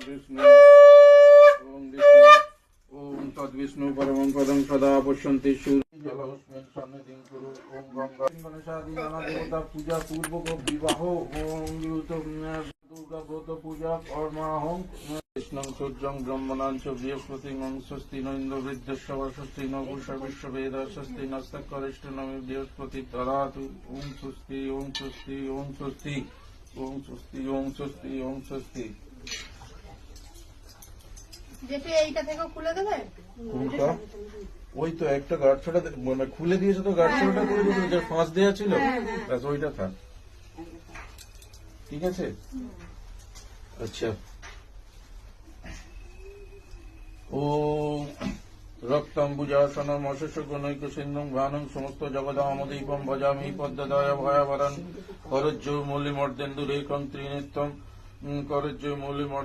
विष्णु ओम तद्विष्णु परमं पदं सदा पश्यन्ति सूर्य जलस्मिन् सन्निधिं कुरु ओम गंगा गणेशादि नाना देवता पूजा पूर्वक विवाह ओम दुर्गा व्रत पूजा कर्माहं कृष्णं सूर्यं ब्रह्मणां च बृहस्पतिं स्वस्ति न इन्द्रो वृद्धस्य स्वस्ति न पूषा विश्ववेदः स्वस्ति नस्तकरिष्ठं बृहस्पति ददातु ओम स्वस्ति ओम स्वस्ति ओम स्वस्ति ओम स्वस्ति ओम स्वस्ति ओम स्वस्ति। যেটা এইটা থেকে খুলে দেবে কোনটা? ওই তো একটা গাঁটছড়া মানে খুলে দিয়েছে তো গাঁটছড়াটা করে দিয়েছে যে ফাঁস দেওয়া ছিল ব্যাস ওইটা থাক ঠিক আছে। আচ্ছা ও রক্তাম্বুজাসনম অশেষগণৈক সিন্ধুম ভানং সমস্ত জগদামদীপম ভজামি পদ্মদয় ভয়াবরণ করজ্জো মৌলিমর্দেন্দুরেকং ত্রিনেত্রম করজ্জো মৌলিমর্দ